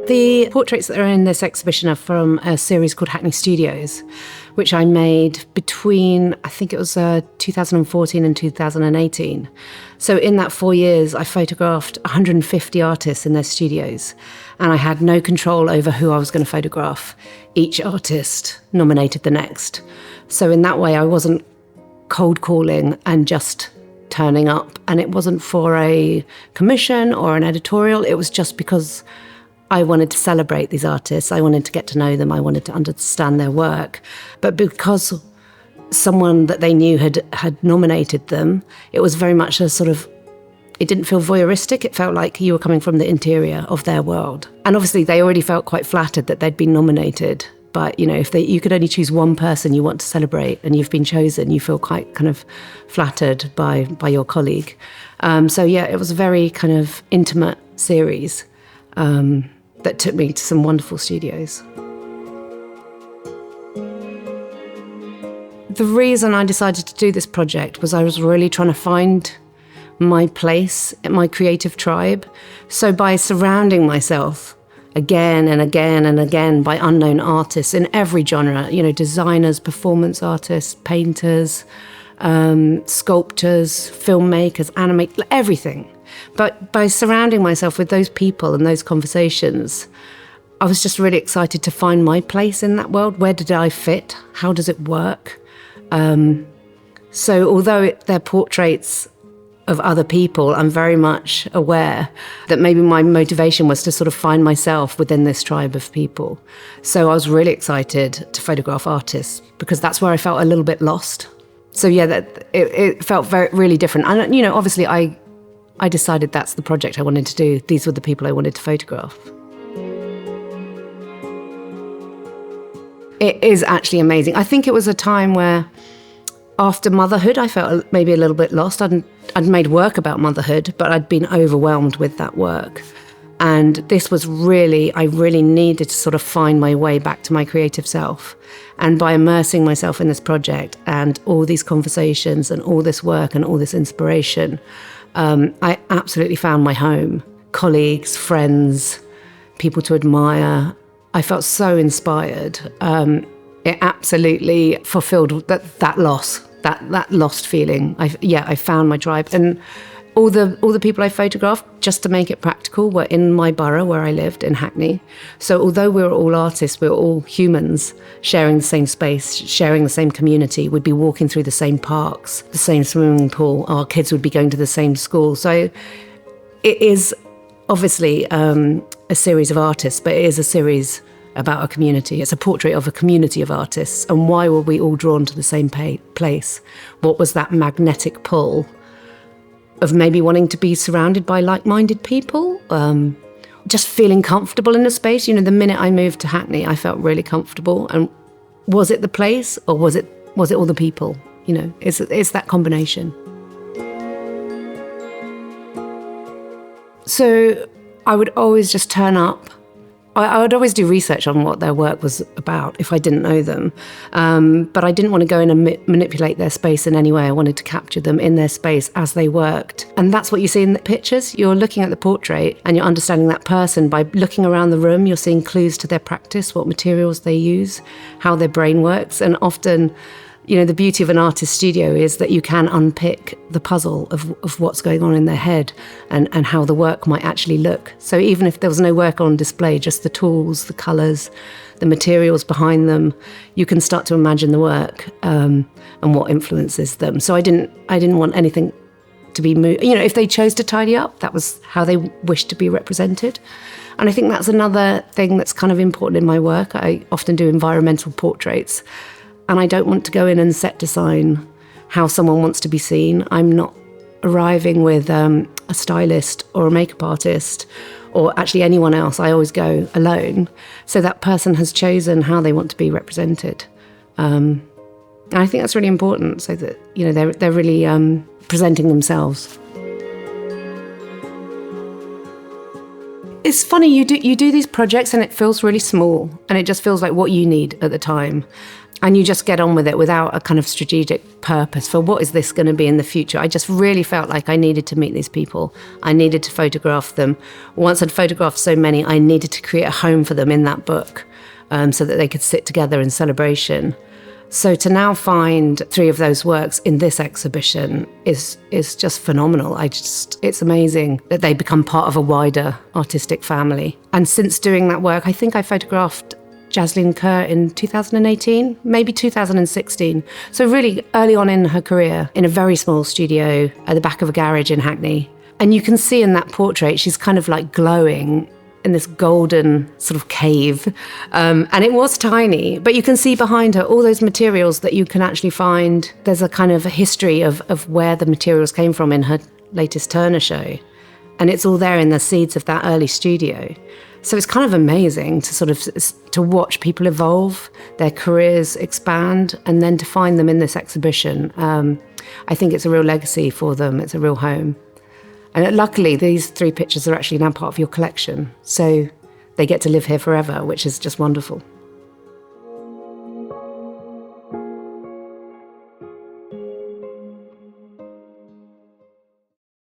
The portraits that are in this exhibition are from a series called Hackney Studios, which I made between, I think it was 2014 and 2018. So in that 4 years, I photographed 150 artists in their studios, and I had no control over who I was going to photograph. Each artist nominated the next. So in that way, I wasn't cold calling and just turning up, and it wasn't for a commission or an editorial. It was just because I wanted to celebrate these artists. I wanted to get to know them. I wanted to understand their work. But because someone that they knew had nominated them, it was very much a sort of, it didn't feel voyeuristic. It felt like you were coming from the interior of their world. And obviously they already felt quite flattered that they'd been nominated. But, you know, if you could only choose one person you want to celebrate and you've been chosen, you feel quite kind of flattered by your colleague. So yeah, it was a very kind of intimate series that took me to some wonderful studios. The reason I decided to do this project was I was really trying to find my place, my creative tribe. So by surrounding myself again and again and again by unknown artists in every genre, you know, designers, performance artists, painters, sculptors, filmmakers, animators, everything. But by surrounding myself with those people and those conversations, I was just really excited to find my place in that world. Where did I fit? How does it work? So although they're portraits of other people, I'm very much aware that maybe my motivation was to sort of find myself within this tribe of people. So I was really excited to photograph artists because that's where I felt a little bit lost. So yeah, it felt really different. And, you know, obviously I decided that's the project I wanted to do. These were the people I wanted to photograph. It is actually amazing. I think it was a time where after motherhood, I felt maybe a little bit lost. I'd made work about motherhood, but I'd been overwhelmed with that work. And this was I really needed to sort of find my way back to my creative self. And by immersing myself in this project and all these conversations and all this work and all this inspiration, I absolutely found my home. Colleagues, friends, people to admire. I felt so inspired. It absolutely fulfilled that loss, that lost feeling. I found my tribe. And all the people I photographed, just to make it practical, were in my borough where I lived, in Hackney. So although we were all artists, we were all humans, sharing the same space, sharing the same community. We'd be walking through the same parks, the same swimming pool. Our kids would be going to the same school. So it is obviously a series of artists, but it is a series about a community. It's a portrait of a community of artists. And why were we all drawn to the same place? What was that magnetic pull of maybe wanting to be surrounded by like-minded people, just feeling comfortable in the space? You know, the minute I moved to Hackney, I felt really comfortable. And was it the place or was it all the people? You know, it's that combination. So I would always just turn up. I would always do research on what their work was about if I didn't know them. But I didn't want to go in and manipulate their space in any way. I wanted to capture them in their space as they worked. And that's what you see in the pictures. You're looking at the portrait and you're understanding that person. By looking around the room, you're seeing clues to their practice, what materials they use, how their brain works. And often, you know, the beauty of an artist's studio is that you can unpick the puzzle of what's going on in their head and how the work might actually look. So even if there was no work on display, just the tools, the colours, the materials behind them, you can start to imagine the work and what influences them. So I didn't want anything to be moved. You know, if they chose to tidy up, that was how they wished to be represented. And I think that's another thing that's kind of important in my work. I often do environmental portraits. And I don't want to go in and set design how someone wants to be seen. I'm not arriving with a stylist or a makeup artist or actually anyone else. I always go alone. So that person has chosen how they want to be represented. And I think that's really important so that, you know, they're really presenting themselves. It's funny, you do these projects and it feels really small and it just feels like what you need at the time. And you just get on with it without a kind of strategic purpose for what is this going to be in the future. I just really felt like I needed to meet these people. I needed to photograph them. Once I'd photographed so many, I needed to create a home for them in that book, so that they could sit together in celebration. So to now find 3 of those works in this exhibition is just phenomenal. It's amazing that they become part of a wider artistic family. And since doing that work, I think I photographed Jaslyn Kerr in 2018, maybe 2016. So really early on in her career, in a very small studio at the back of a garage in Hackney. And you can see in that portrait, she's kind of like glowing in this golden sort of cave. And it was tiny, but you can see behind her all those materials that you can actually find. There's a kind of a history of where the materials came from in her latest Turner show. And it's all there in the seeds of that early studio. So it's kind of amazing to sort of to watch people evolve, their careers expand, and then to find them in this exhibition. I think it's a real legacy for them. It's a real home. And luckily, these 3 pictures are actually now part of your collection. So they get to live here forever, which is just wonderful.